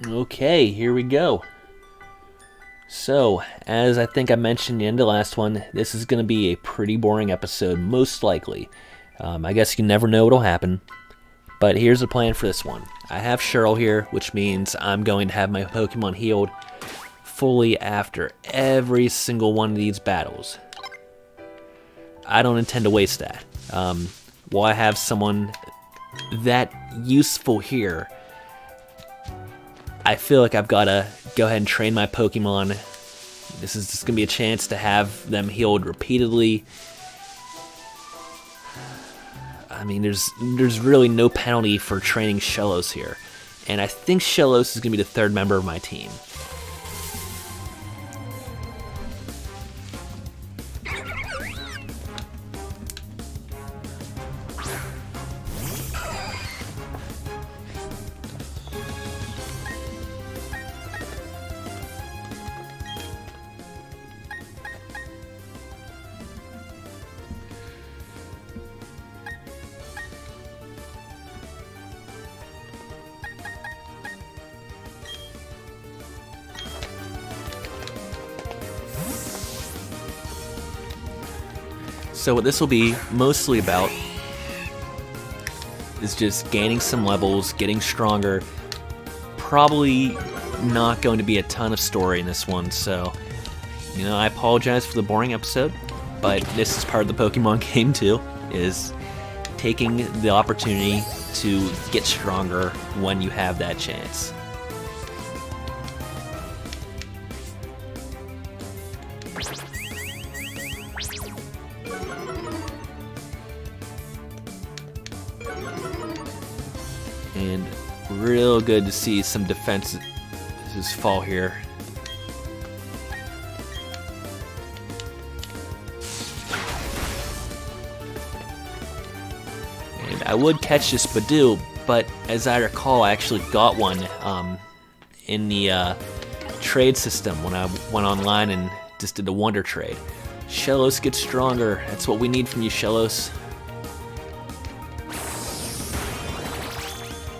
Okay, here we go. So, as I think I mentioned in the end of the last one, this is going to be a pretty boring episode, most likely. I guess you never know what'll happen. But here's the plan for this one. I have Cheryl here, which means I'm going to have my Pokemon healed fully after every single one of these battles. I don't intend to waste that. While I have someone that useful here, I feel like I've got to go ahead and train my Pokemon. This is just going to be a chance to have them healed repeatedly. I mean, there's really no penalty for training Shellos here. And I think Shellos is going to be the third member of my team. So what this will be mostly about is just gaining some levels, getting stronger. Probably not going to be a ton of story in this one, so I apologize for the boring episode, but this is part of the Pokemon game too, is taking the opportunity to get stronger when you have that chance. And real good to see some defenses fall here. And I would catch this Badoo, but as I recall, I actually got one in the trade system when I went online and just did the Wonder Trade. Shellos, get stronger. That's what we need from you, Shellos.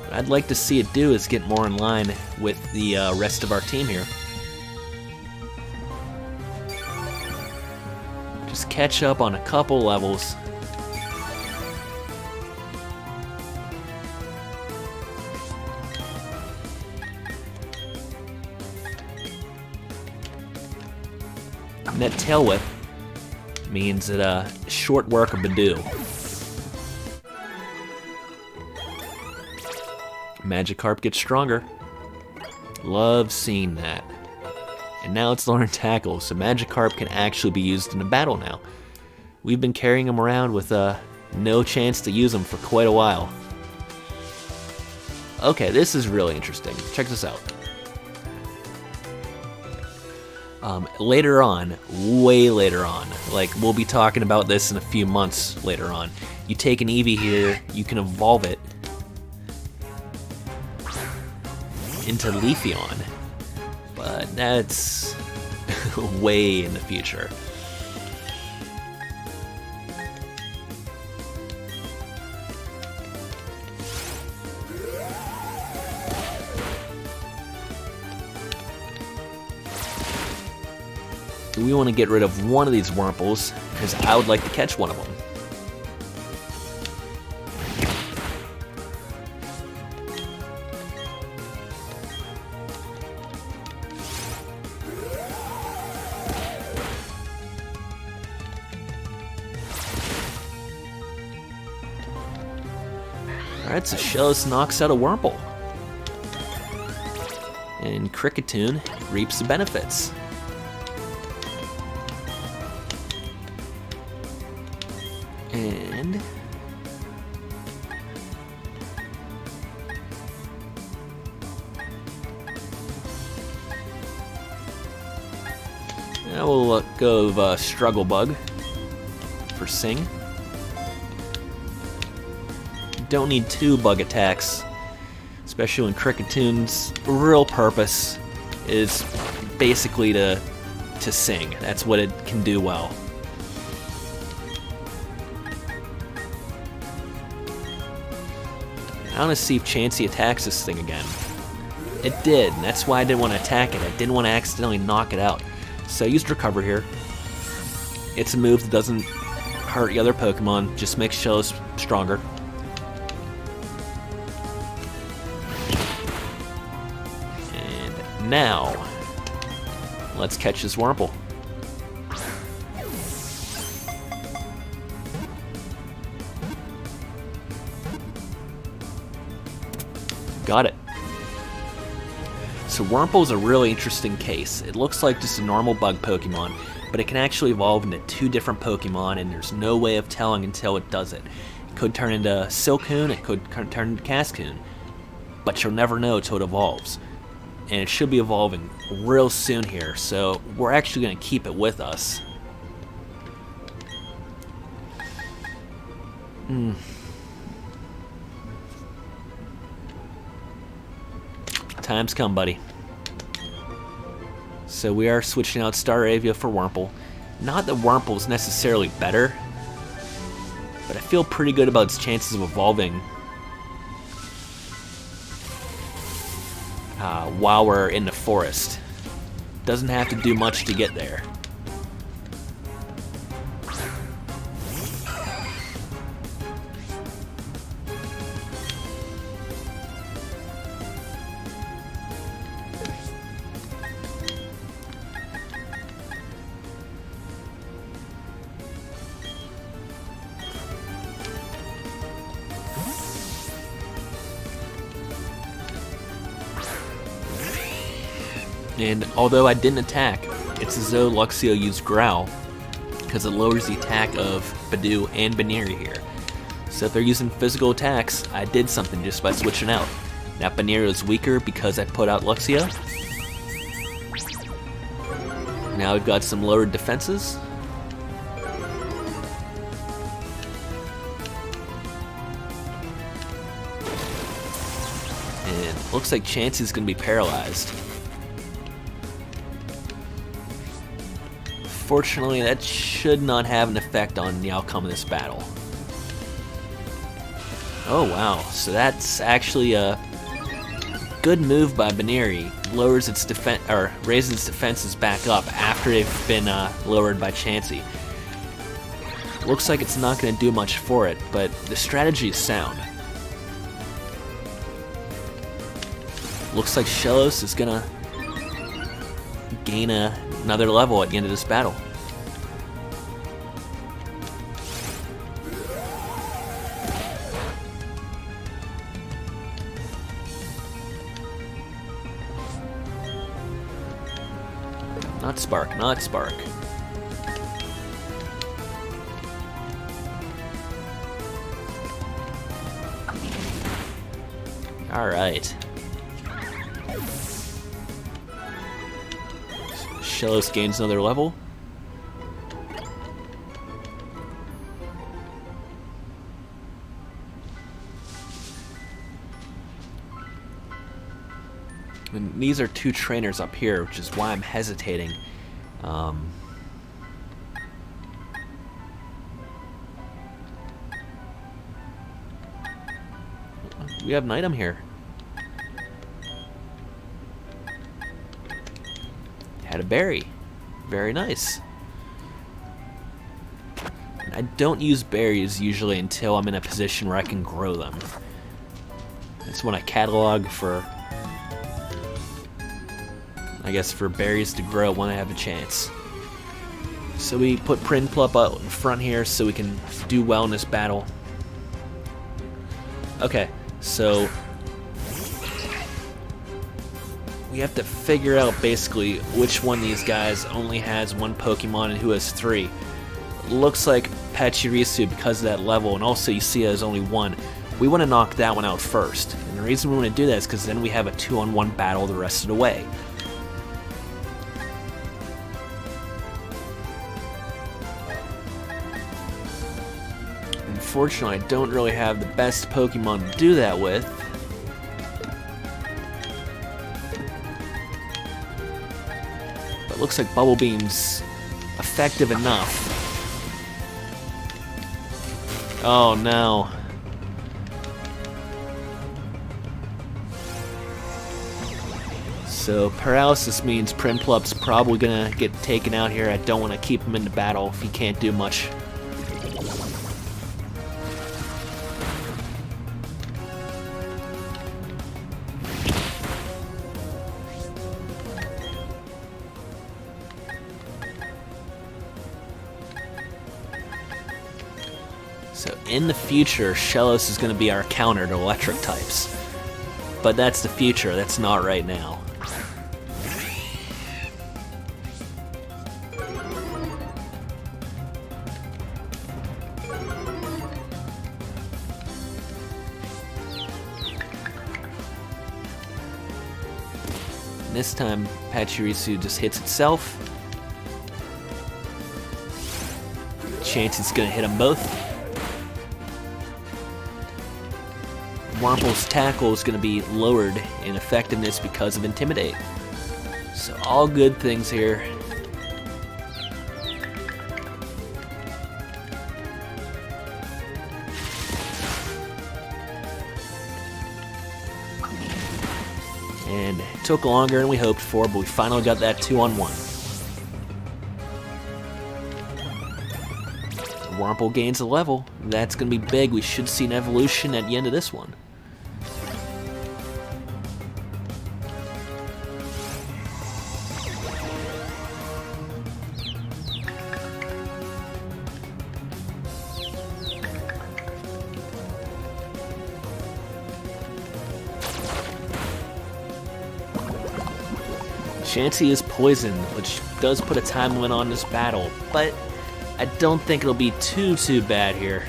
What I'd like to see it do is get more in line with the rest of our team here. Just catch up on a couple levels. And that tail whip means that short work of Badoo. Magikarp gets stronger. Love seeing that. And now it's learning Tackle, so Magikarp can actually be used in a battle now. We've been carrying him around with no chance to use him for quite a while. Okay, this is really interesting. Check this out. Later on, way later on, like we'll be talking about this in a few months later on, you take an Eevee here, you can evolve it into Leafeon, but that's way in the future. We want to get rid of one of these Wurmples, because I would like to catch one of them. Alright, so Shellos knocks out a Wurmple. And Kricketune reaps the benefits. And now we'll go of Struggle Bug for Sing. Don't need two bug attacks, especially when Kricketune's real purpose is basically to sing. That's what it can do well. I want to see if Chansey attacks this thing again. It did, and that's why I didn't want to attack it. I didn't want to accidentally knock it out. So I used Recover here. It's a move that doesn't hurt the other Pokemon, just makes Shellos stronger. And now, let's catch this Wurmple. Got it. So Wurmple is a really interesting case. It looks like just a normal bug Pokemon, but it can actually evolve into 2 different Pokemon, and there's no way of telling until it does it. It could turn into Silcoon, it could turn into Cascoon, but you'll never know until it evolves. And it should be evolving real soon here, so we're actually going to keep it with us. Time's come, buddy. So we are switching out Staravia for Wurmple. Not that Wurmple's necessarily better, but I feel pretty good about its chances of evolving while we're in the forest. Doesn't have to do much to get there. And although I didn't attack, it's as though Luxio used Growl, because it lowers the attack of Badoo and Baneri here. So if they're using physical attacks, I did something just by switching out. Now Baneri is weaker because I put out Luxio. Now we've got some lowered defenses. And looks like Chansey's going to be paralyzed. Fortunately, that should not have an effect on the outcome of this battle. Oh wow, so that's actually a good move by Baneri. Lowers its defense, or raises its defenses back up after they've been lowered by Chansey. Looks like it's not going to do much for it, but the strategy is sound. Looks like Shellos is going to gain another level at the end of this battle. Not Spark, not Spark. Alright. Shellos gains another level. And these are 2 trainers up here, which is why I'm hesitating. We have an item here. Had a berry. Very nice. I don't use berries usually until I'm in a position where I can grow them. That's when I catalog for, I guess, for berries to grow when I have a chance. So we put Prinplup out in front here so we can do well in this battle. Okay, so we have to figure out basically which one of these guys only has 1 Pokemon and who has 3. Looks like Pachirisu because of that level, and also you see it has only 1. We want to knock that one out first, and the reason we want to do that is because then we have a 2-on-1 battle the rest of the way. Unfortunately, I don't really have the best Pokemon to do that with. But it looks like Bubble Beam's effective enough. Oh no. So paralysis means Primplup's probably gonna get taken out here. I don't want to keep him in the battle if he can't do much. So in the future, Shellos is going to be our counter to electric types. But that's the future, that's not right now. This time, Pachirisu just hits itself. Chance it's going to hit them both. Wurmple's tackle is going to be lowered in effectiveness because of Intimidate. So all good things here. And it took longer than we hoped for, but we finally got that 2-on-1. Wurmple gains a level. That's going to be big. We should see an evolution at the end of this one. Chansey is poison, which does put a time limit on this battle, but I don't think it'll be too bad here.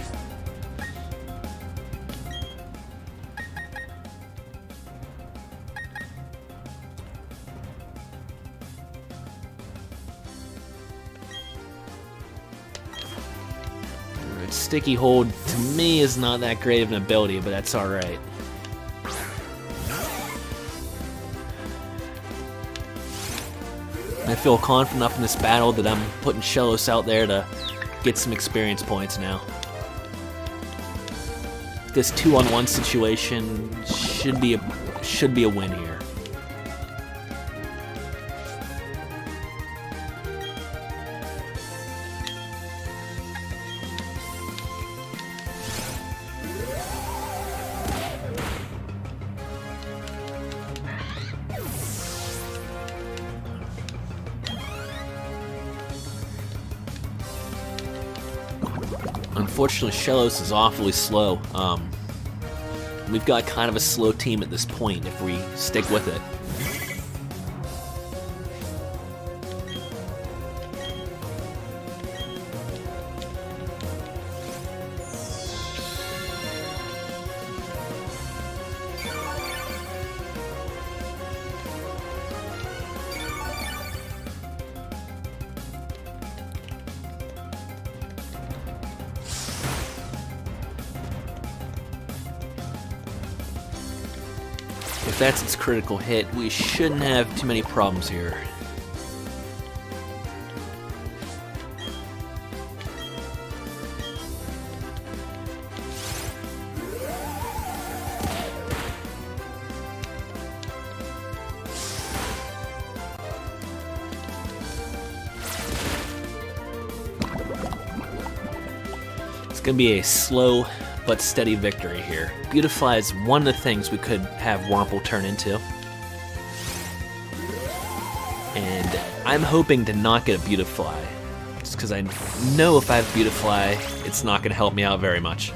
Sticky Hold, to me, is not that great of an ability, but that's alright. I feel confident enough in this battle that I'm putting Shellos out there to get some experience points now. This 2-on-1 situation should be a win here. Unfortunately, Shellos is awfully slow. We've got kind of a slow team at this point if we stick with it. If that's its critical hit, we shouldn't have too many problems here. It's going to be a slow but steady victory here. Beautifly is one of the things we could have Wurmple turn into. And I'm hoping to not get a Beautifly. Just because I know if I have Beautifly, it's not going to help me out very much.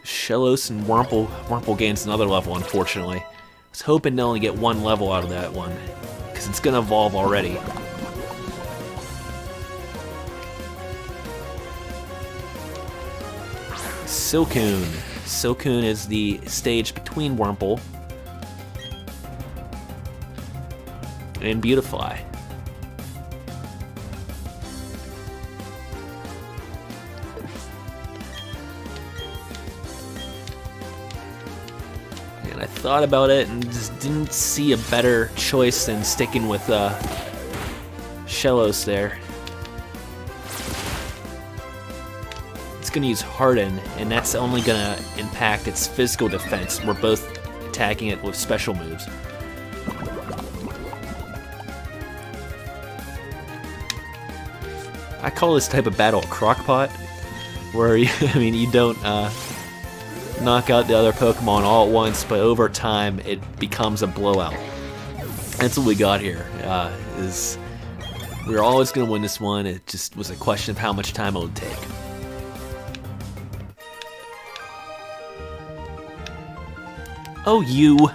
Shellos and Wurmple gains another level, unfortunately. I was hoping to only get one level out of that one, because it's going to evolve already. Silcoon. Silcoon is the stage between Wurmple and Beautifly. And I thought about it and just didn't see a better choice than sticking with Shellos there. It's going to use Harden, and that's only going to impact its physical defense. We're both attacking it with special moves. I call this type of battle a crockpot, where you don't knock out the other Pokemon all at once, but over time it becomes a blowout. That's what we got here. We were always going to win this one. It just was a question of how much time it would take. Oh, you!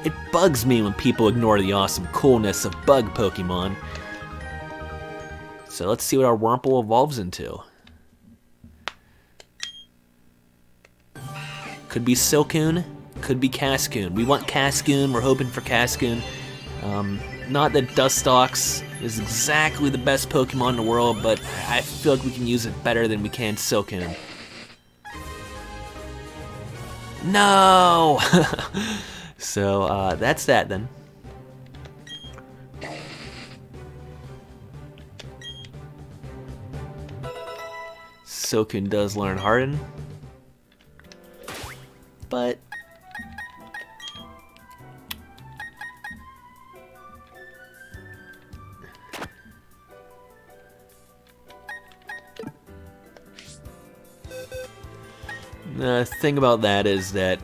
It bugs me when people ignore the awesome coolness of bug Pokemon. So let's see what our Wurmple evolves into. Could be Silcoon, could be Cascoon. We want Cascoon, we're hoping for Cascoon. Not that Dustox is exactly the best Pokemon in the world, but I feel like we can use it better than we can Silcoon. No! So, that's that then. Silcoon does learn Harden. But the thing about that is that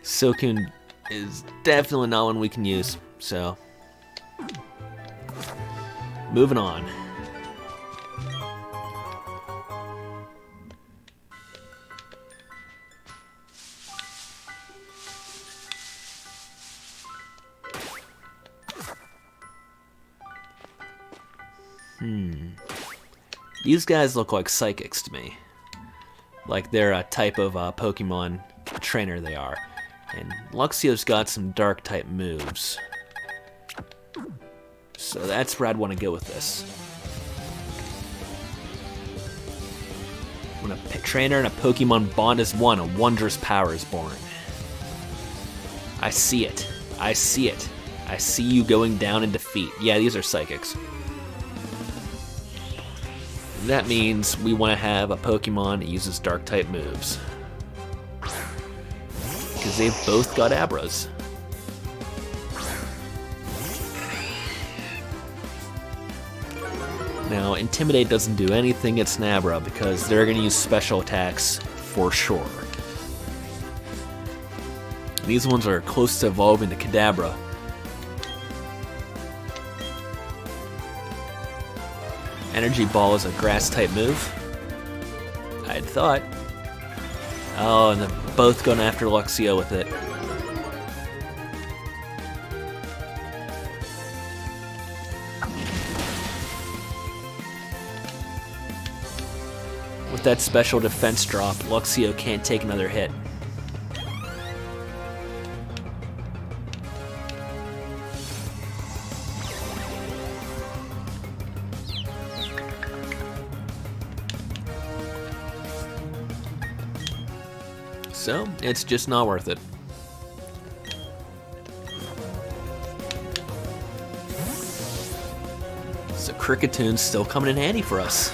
Silcoon is definitely not one we can use, so moving on. These guys look like psychics to me. Like they're a type of Pokemon trainer they are. And Luxio's got some dark type moves. So that's where I'd want to go with this. When a trainer and a Pokemon bond as one, a wondrous power is born. I see it. I see it. I see you going down in defeat. Yeah, these are psychics. That means we want to have a Pokemon that uses dark type moves. Because they've both got Abras. Now, Intimidate doesn't do anything against an Abra because they're going to use special attacks for sure. These ones are close to evolving to Kadabra. Energy Ball is a grass type move. I'd thought. Oh, and they're both going after Luxio with it. With that special defense drop, Luxio can't take another hit. So, it's just not worth it. So Krickettoon's still coming in handy for us.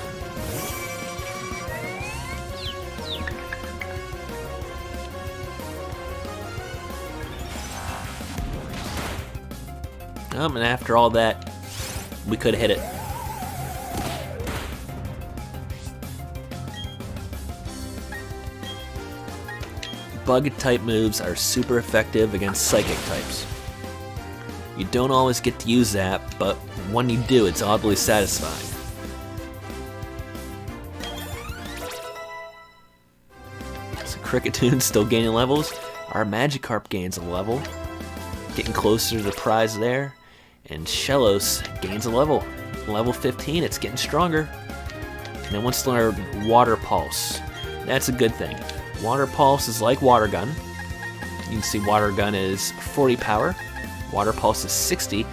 And after all that, we could hit it. Bug-type moves are super effective against psychic types. You don't always get to use that, but when you do, it's oddly satisfying. So Krickettoon's still gaining levels. Our Magikarp gains a level. Getting closer to the prize there. And Shellos gains a level. Level 15, it's getting stronger. And it wants to learn Water Pulse. That's a good thing. Water Pulse is like Water Gun. You can see Water Gun is 40 power. Water Pulse is 60.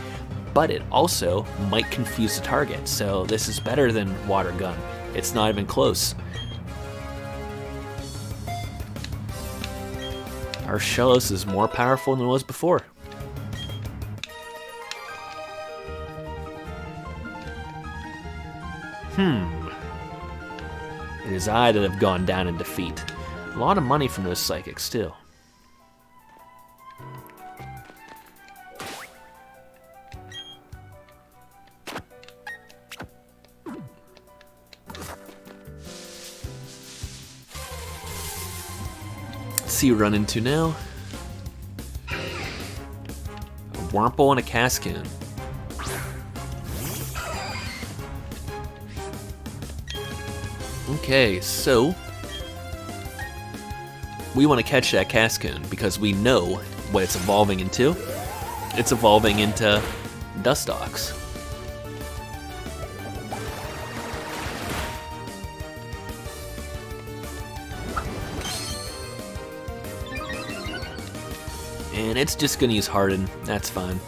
but it also might confuse the target, so this is better than Water Gun. It's not even close. Our Shellos is more powerful than it was before. It is I that have gone down in defeat. A lot of money from those psychics, too. Let's see what we run into now. A Wurmple and a Cascoon. Okay, so we want to catch that Cascoon because we know what it's evolving into. It's evolving into Dustox. And it's just going to use Harden. That's fine.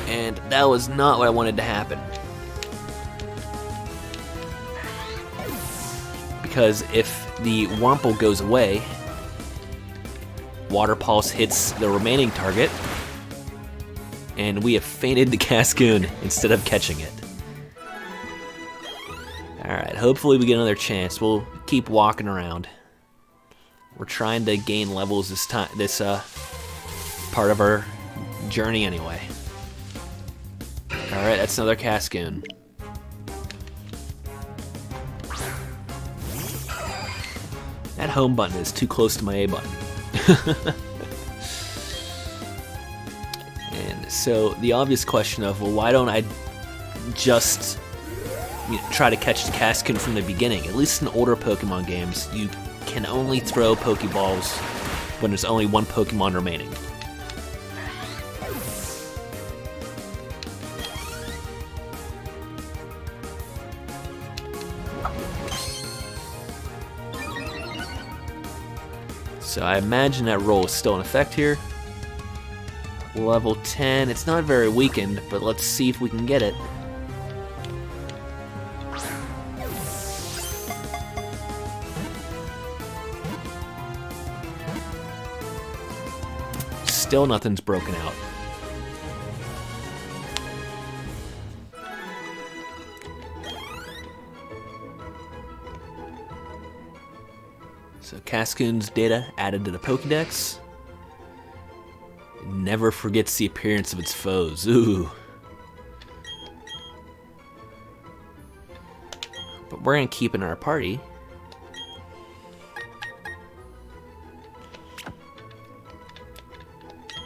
And that was not what I wanted to happen. Because if the Wurmple goes away, Water Pulse hits the remaining target, and we have fainted the Cascoon instead of catching it. Alright, hopefully we get another chance. We'll keep walking around. We're trying to gain levels this time, this part of our journey anyway. Alright, that's another Cascoon. That home button is too close to my A button. And so the obvious question of, well, why don't I just try to catch the Cascoon from the beginning? At least in older Pokemon games, you can only throw Pokeballs when there's only one Pokemon remaining. So I imagine that roll is still in effect here. Level 10, it's not very weakened, but let's see if we can get it. Still nothing's broken out. So Cascoon's data added to the Pokédex. It never forgets the appearance of its foes. Ooh. But we're gonna keep it in our party.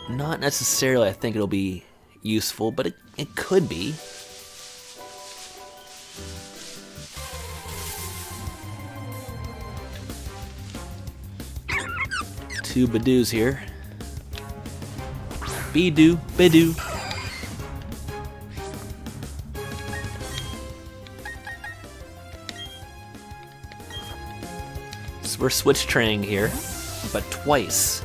Not necessarily I think it'll be useful, but it could be. Two Badoos here. Bidoo, Bidoo. So we're switch training here, but twice.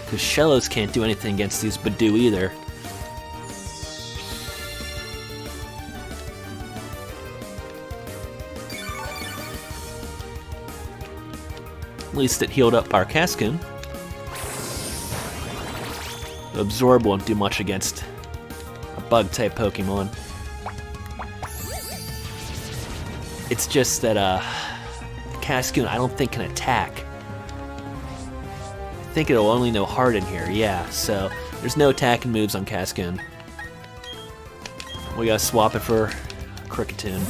Because Shellos can't do anything against these Bidoo either. At least it healed up our Cascoon. Absorb won't do much against a bug-type Pokemon. It's just that Cascoon I don't think can attack. I think it'll only know Harden here, yeah, so there's no attacking moves on Cascoon. We gotta swap it for Cricketune.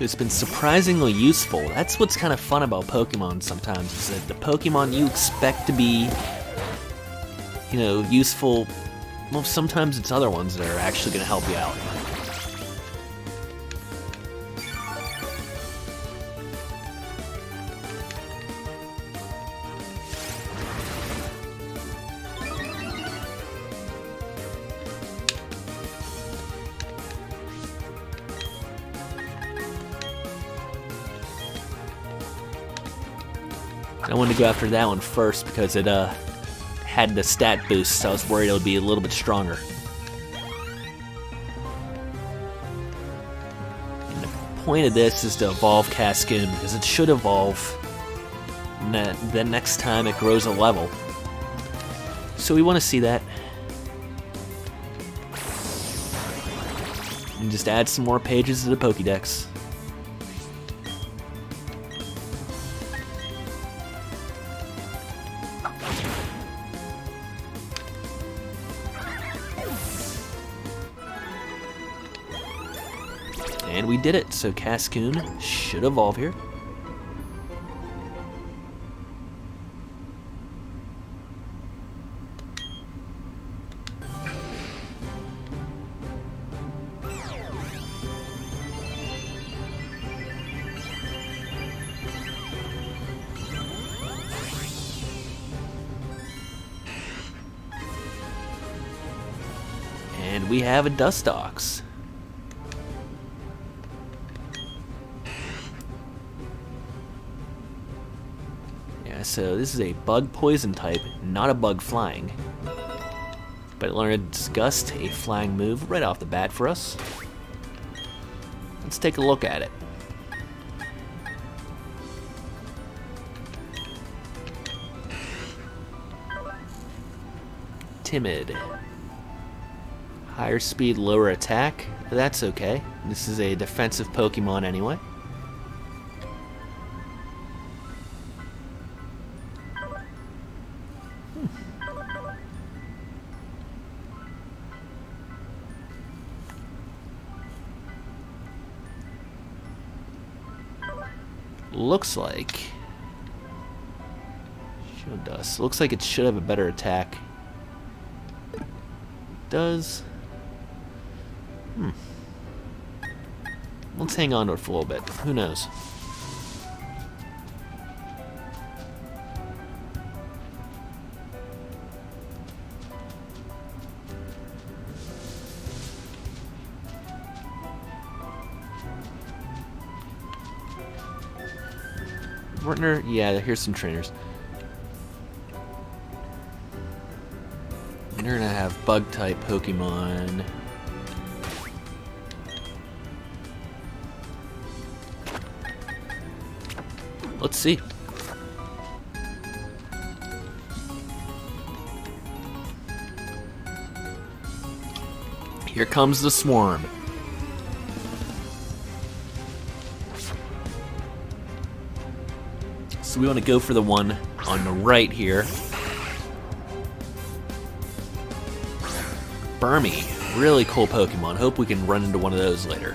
It's been surprisingly useful. That's what's kind of fun about Pokemon sometimes, is that the Pokemon you expect to be, you know, useful, well, sometimes it's other ones that are actually going to help you out. I wanted to go after that one first because it had the stat boost, so I was worried it would be a little bit stronger. And the point of this is to evolve Cascoon because it should evolve the next time it grows a level. So we want to see that. And just add some more pages to the Pokédex. And we did it, so Cascoon should evolve here. And we have a Dustox. Yeah, so this is a bug poison type, not a bug flying. But it learned Disgust, a flying move right off the bat for us. Let's take a look at it. Timid. Higher speed, lower attack. That's okay. This is a defensive Pokemon anyway. Looks like Shield Dust. Looks like it should have a better attack. Does. Let's hang on to it for a little bit. Who knows? Partner, yeah, here's some trainers. You're gonna have bug type Pokemon. Let's see. Here comes the swarm. So we want to go for the one on the right here. Burmy, really cool Pokemon. Hope we can run into one of those later.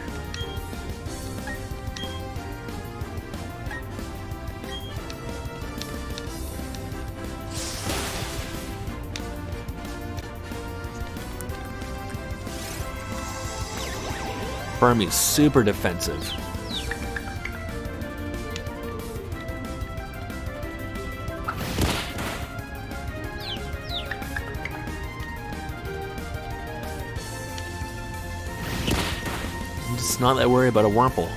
Burmy's super defensive. I'm just not that worried about a Wurmple.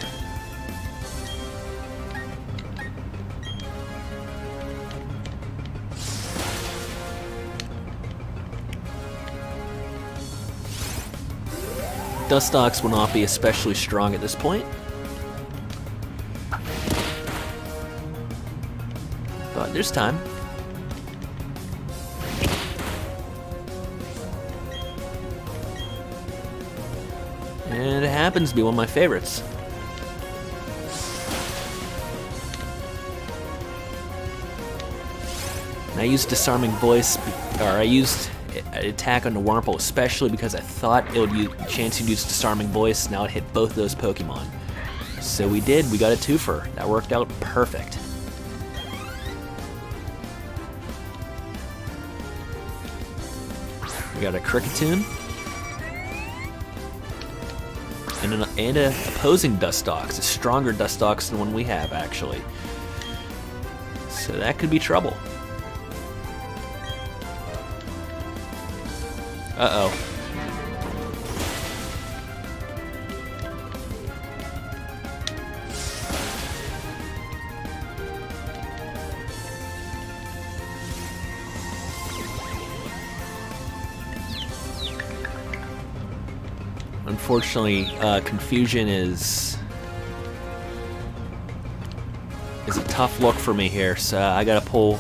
Dustox will not be especially strong at this point. But there's time. And it happens to be one of my favorites. And I used Disarming Voice, or I used attack on the Wurmple, especially because I thought it would use chance you'd use Disarming Voice. Now it hit both those Pokemon. So we did, we got a twofer. That worked out perfect. We got a Kricketune. And an opposing Dustox, a stronger Dustox than the one we have, actually. So that could be trouble. Uh-oh. unfortunately, Confusion is a tough look for me here, so I gotta pull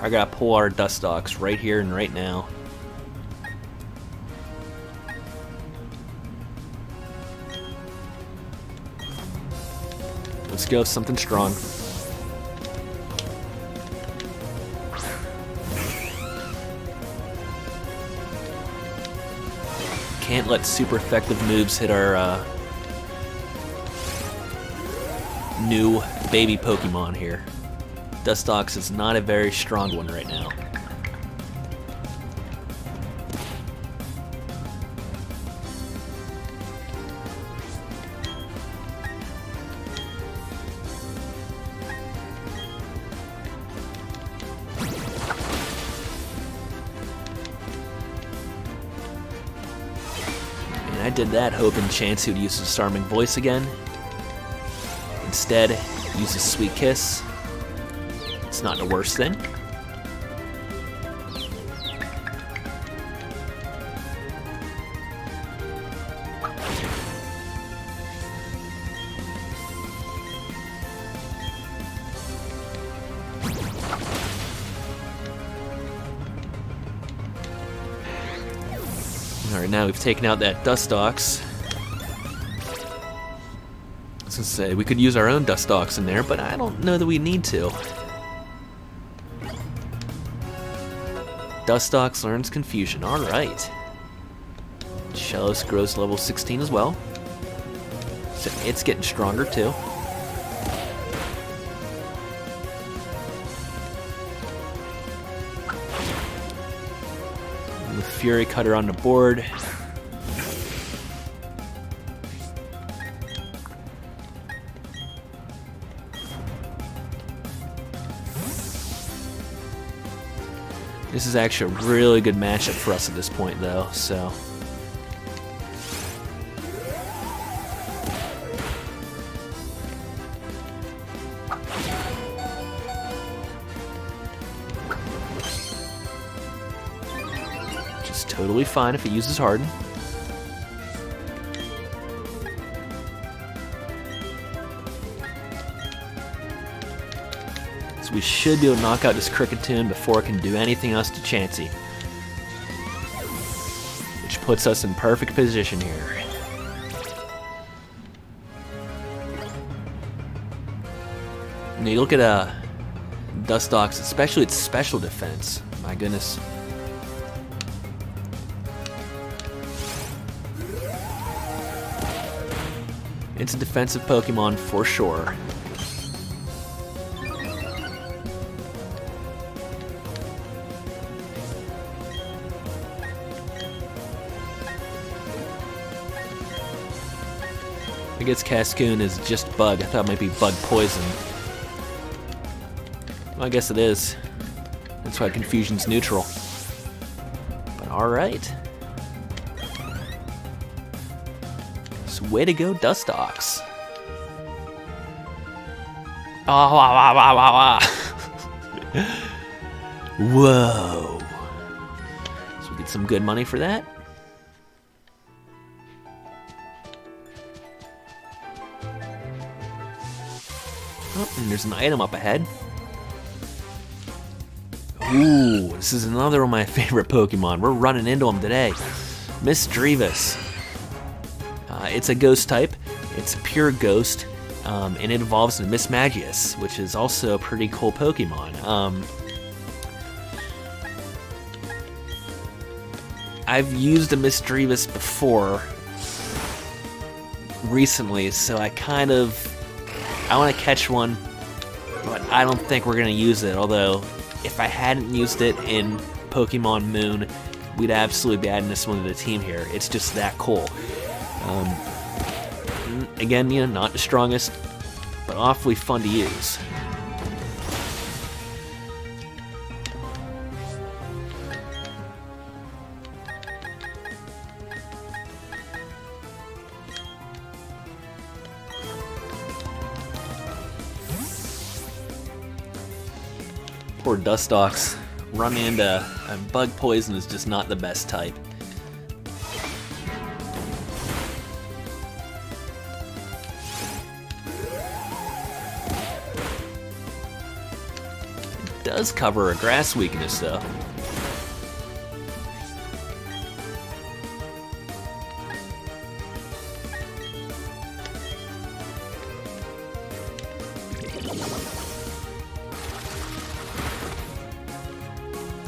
our Dustox right here and right now. Let's go with something strong. Can't let super effective moves hit our new baby Pokemon here. Dustox is not a very strong one right now. And I did that hoping Chansey would use his Disarming Voice again. Instead, uses Sweet Kiss. It's not the worst thing. Alright, now we've taken out that Dustox. I was gonna say, we could use our own Dustox in there, but I don't know that we need to. Dustox learns Confusion, alright. Shellos grows level 16 as well. So it's getting stronger too. And the Fury Cutter on the board. This is actually a really good matchup for us at this point, though, so. Which is totally fine if it uses Harden. We should be able to knock out this Kricketune before it can do anything else to Chansey. Which puts us in perfect position here. Now you look at Dustox, especially its special defense. My goodness. It's a defensive Pokemon for sure. I guess Cascoon is just Bug. I thought it might be Bug Poison. Well, I guess it is. That's why Confusion's neutral. But alright. So way to go, Dustox. Whoa. So we get some good money for that. Oh, and there's an item up ahead. Ooh, this is another of my favorite Pokemon. We're running into them today. Misdreavus. It's a ghost type. It's pure ghost, and it evolves into Mismagius, which is also a pretty cool Pokemon. I've used a Misdreavus before recently, so I want to catch one, but I don't think we're going to use it, although if I hadn't used it in Pokemon Moon, we'd absolutely be adding this one to the team here. It's just that cool. Again, you know, not the strongest, but awfully fun to use. Poor Dustox. Running into Bug Poison is just not the best type. does cover a grass weakness, though.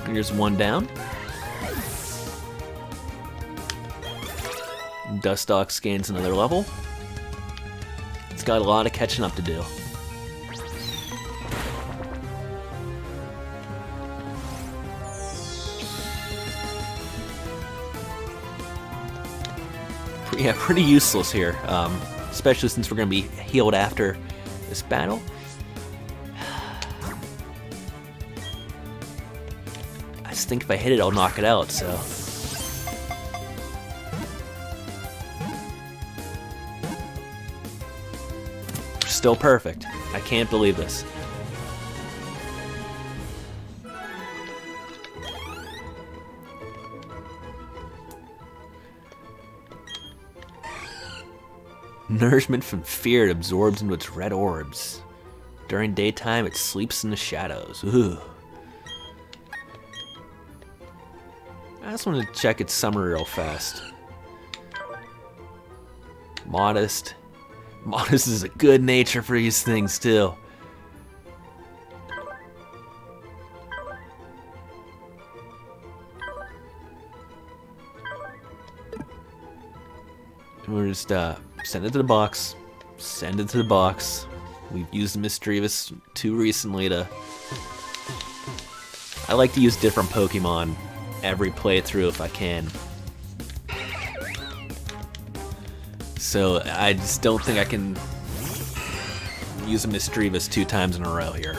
Here's one down. Dustox gains another level. It's got a lot of catching up to do. Yeah, pretty useless here, especially since we're going to be healed after this battle. I just think if I hit it, I'll knock it out, so... Still perfect. I can't believe this. Nourishment from fear it absorbs into its red orbs. During daytime, it sleeps in the shadows. Ooh. I just want to check its summary real fast. Modest. Modest is a good nature for these things, too. We're just, send it to the box. Send it to the box. We've used Misdreavus too recently to... I like to use different Pokemon every playthrough if I can. So I just don't think I can use a Misdreavus 2 times in a row here.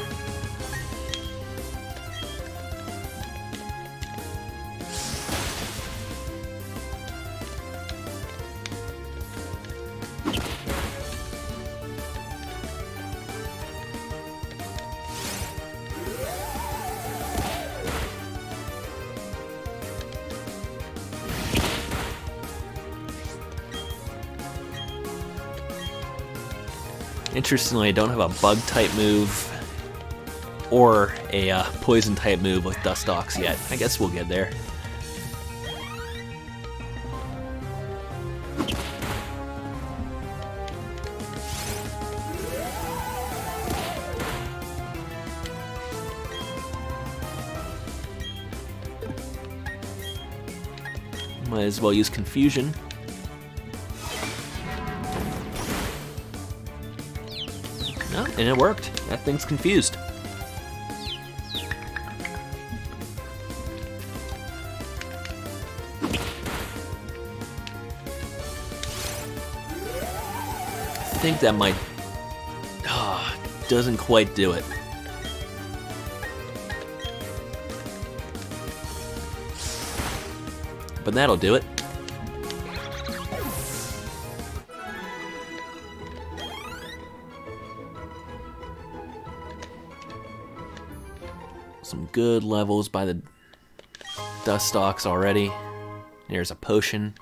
Interestingly, I don't have a bug-type move or a poison-type move with Dustox yet. I guess we'll get there. Might as well use Confusion. No, and it worked. That thing's confused. I think that might... doesn't quite do it. But that'll do it. Some good levels by the Dustox already. There's a potion.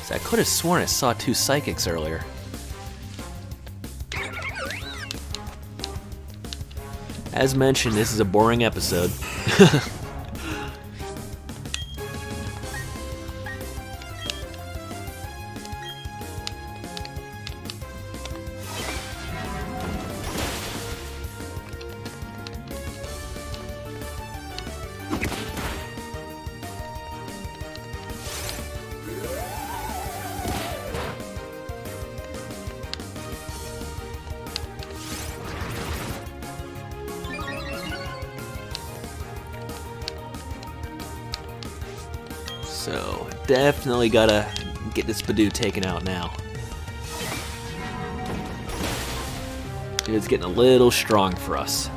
So I could have sworn I saw 2 psychics earlier. As mentioned, this is a boring episode. So, definitely gotta get this Badoo taken out now. It's getting a little strong for us.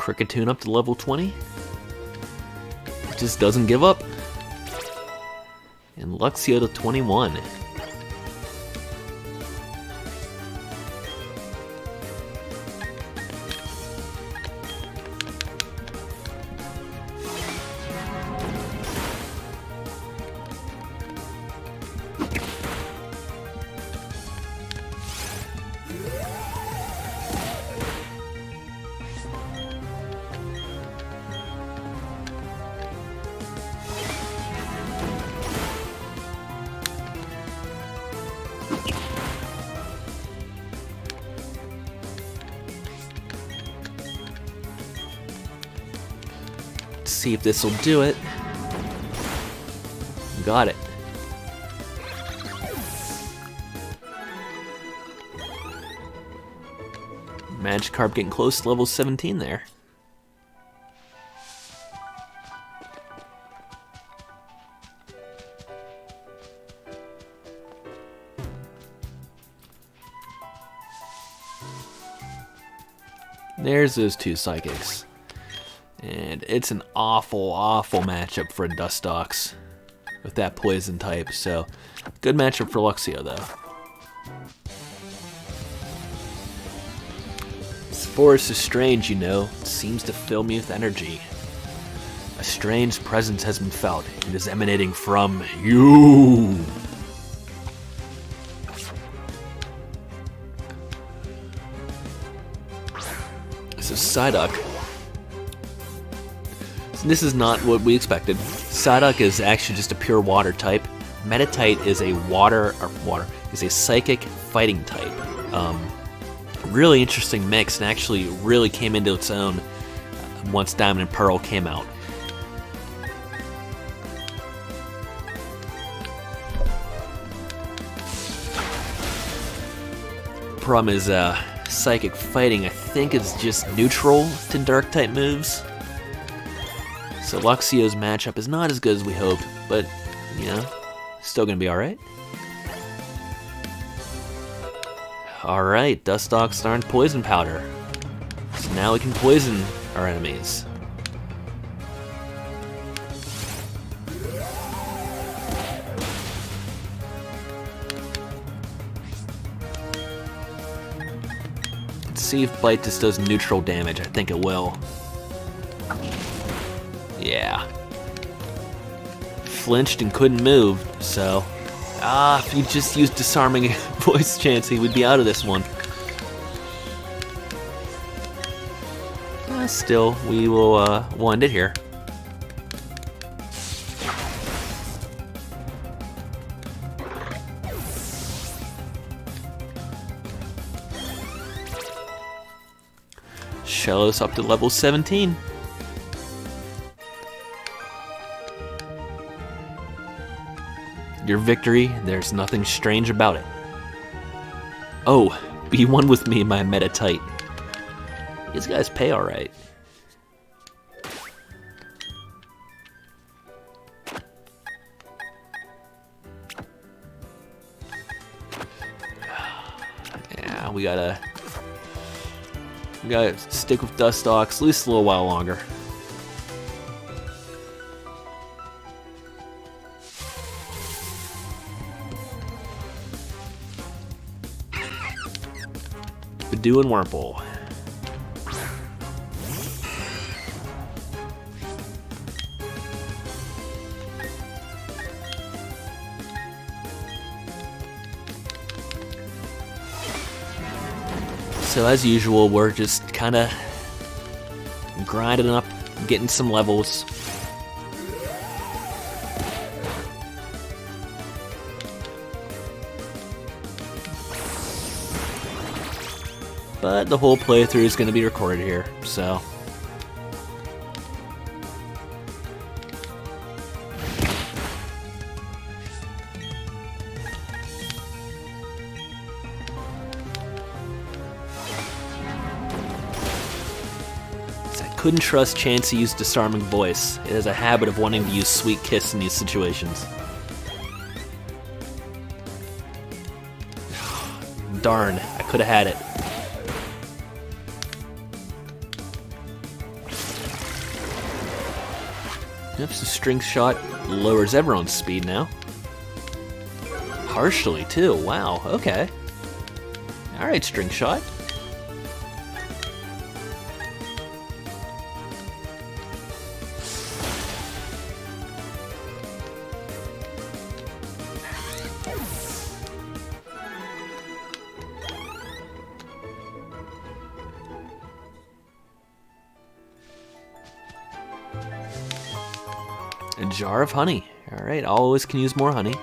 Cricketune up to level 20. It just doesn't give up. And Luxio to 21. See if this will do it. Got it. Magikarp getting close to level 17 there. There's those two Psychics. And it's an awful, awful matchup for Dustox with that poison type, so good matchup for Luxio, though. This forest is strange, you know. It seems to fill me with energy. A strange presence has been felt. It is emanating from you. So Psyduck. This is not what we expected. Psyduck is actually just a pure water type. Meditite is a is a psychic fighting type. Really interesting mix, and actually really came into its own once Diamond and Pearl came out. Problem is, psychic fighting I think is just neutral to dark type moves. So Luxio's matchup is not as good as we hoped, but, you know, still gonna be alright. Alright, Dustox learned Poison Powder. So now we can poison our enemies. Let's see if Bite just does neutral damage. I think it will. Yeah. Flinched and couldn't move, so... if he just used Disarming Voice Chansey, we'd be out of this one. Still, we will we'll end it here. Shellos up to level 17. Your victory, there's nothing strange about it. Oh, be one with me, my Meditite. These guys pay alright. Yeah, we gotta stick with Dustox at least a little while longer. Badoo and Wurmple. So as usual, we're just kind of grinding up, getting some levels. But the whole playthrough is going to be recorded here, so... I couldn't trust Chansey use Disarming Voice. It has a habit of wanting to use Sweet Kiss in these situations. Darn, I could have had it. If the string shot lowers everyone's speed now. Partially, too. Wow, okay. Alright, string shot. A jar of honey. Alright, always can use more honey.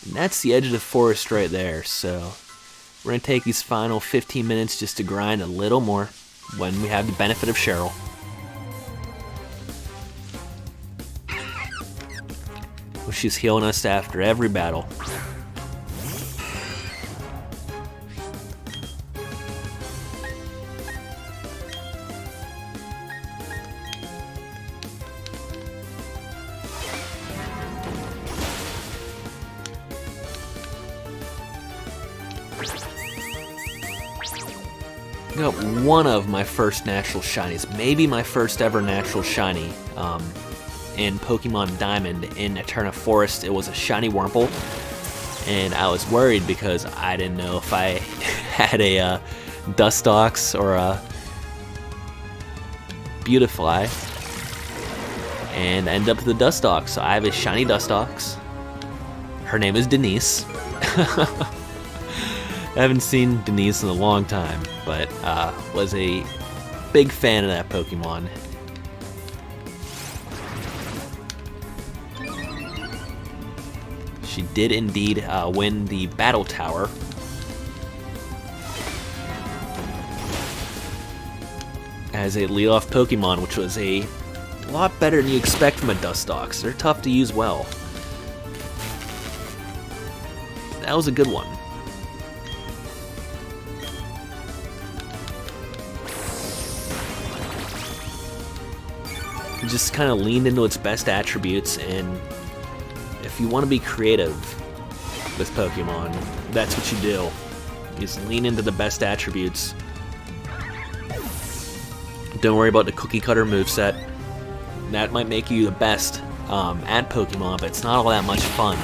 And that's the edge of the forest right there, so we're going to take these final 15 minutes just to grind a little more when we have the benefit of Cheryl. Well, she's healing us after every battle. Got one of my first natural shinies, maybe my first ever natural shiny in Pokemon Diamond in Eterna Forest. It was a shiny Wurmple, and I was worried because I didn't know if I had a Dustox or a Beautifly, and I ended up with a Dustox. So I have a shiny Dustox. Her name is Denise. I haven't seen Denise in a long time, but was a big fan of that Pokemon. She did indeed win the Battle Tower. As a lead-off Pokemon, which was a lot better than you expect from a Dustox. They're tough to use well. That was a good one. Just kind of leaned into its best attributes, and if you want to be creative with Pokemon, that's what you do. You just lean into the best attributes. Don't worry about the cookie cutter moveset. That might make you the best at Pokemon, but it's not all that much fun.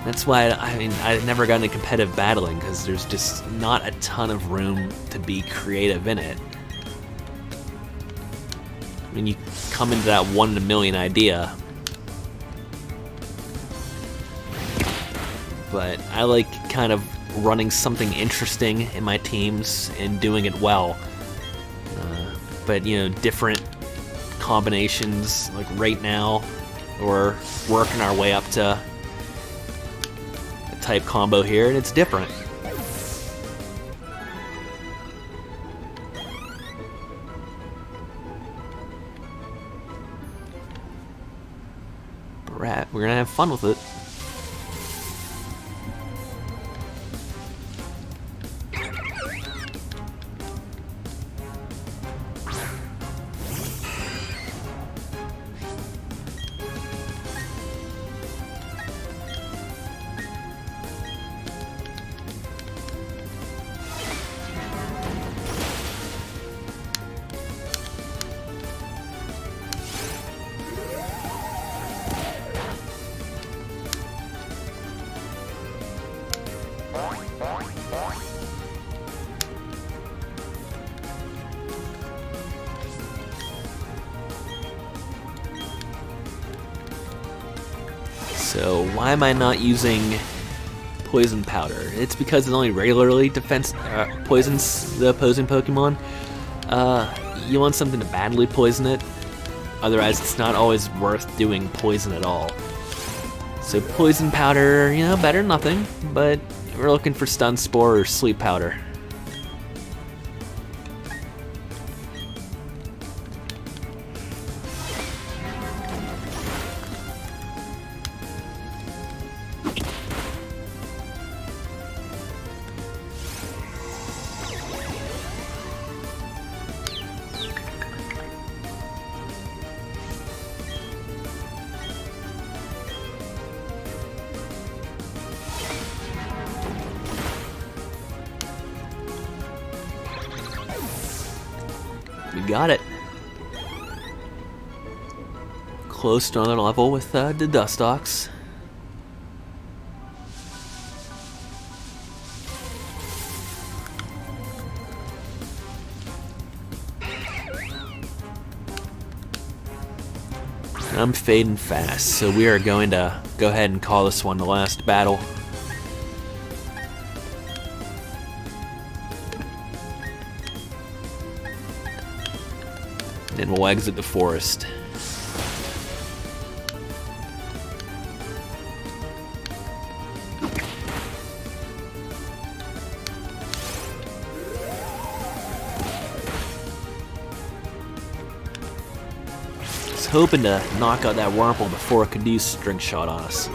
That's why I never got into competitive battling, because there's just not a ton of room to be creative in it. When you come into that 1 in a million idea. But I like kind of running something interesting in my teams and doing it well. But you know, different combinations, like right now, we're working our way up to a type combo here, and it's different. We're gonna have fun with it. So why am I not using poison powder? It's because it only regularly poisons the opposing Pokemon. You want something to badly poison it, otherwise it's not always worth doing poison at all. So poison powder, you know, better than nothing, but we're looking for stun spore or sleep powder. got it. Close to another level with the Dustox. I'm fading fast, so we are going to go ahead and call this one the last battle. Then we'll exit the forest. Hoping to knock out that Wurmple before it could use String Shot on us.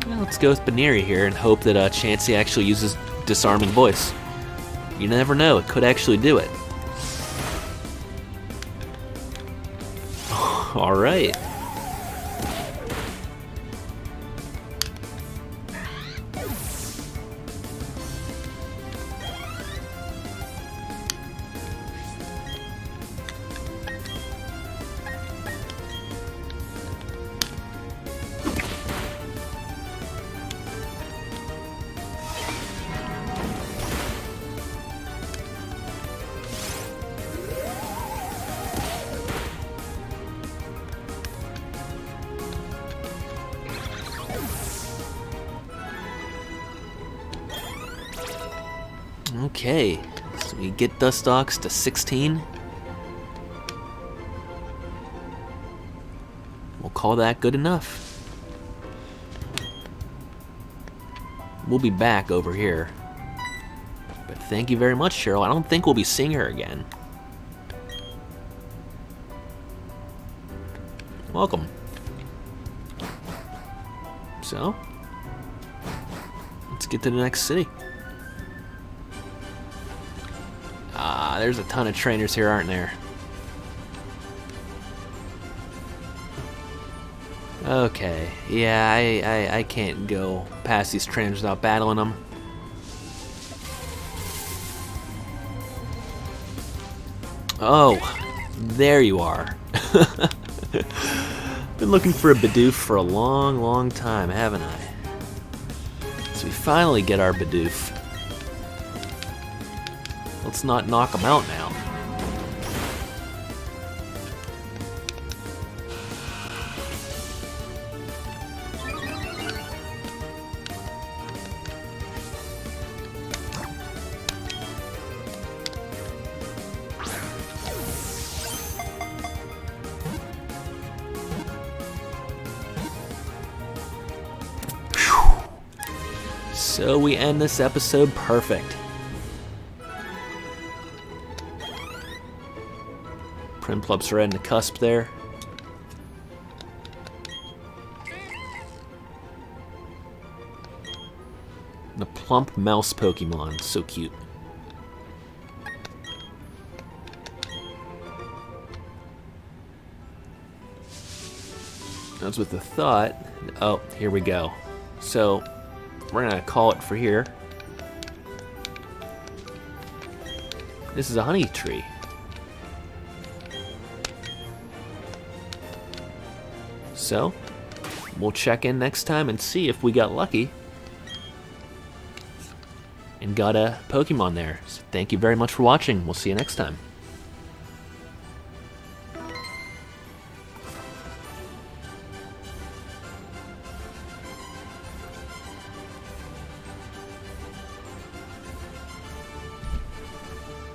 Well, let's go with Baneri here and hope that Chansey actually uses Disarming Voice. You never know, it could actually do it. Alright. Okay, so we get Dustox to 16. We'll call that good enough. We'll be back over here. But thank you very much, Cheryl. I don't think we'll be seeing her again. Welcome. So, let's get to the next city. There's a ton of trainers here, aren't there? Okay, yeah, I can't go past these trainers without battling them. Oh, there you are. Been looking for a Bidoof for a long, long time, haven't I? So we finally get our Bidoof. Let's not knock him out now. So we end this episode perfect. Primplup's right in the cusp there. The plump mouse Pokemon, so cute. That's with the thought. Oh, here we go. So we're gonna call it for here. This is a honey tree. So, we'll check in next time and see if we got lucky and got a Pokemon there. So thank you very much for watching. We'll see you next time.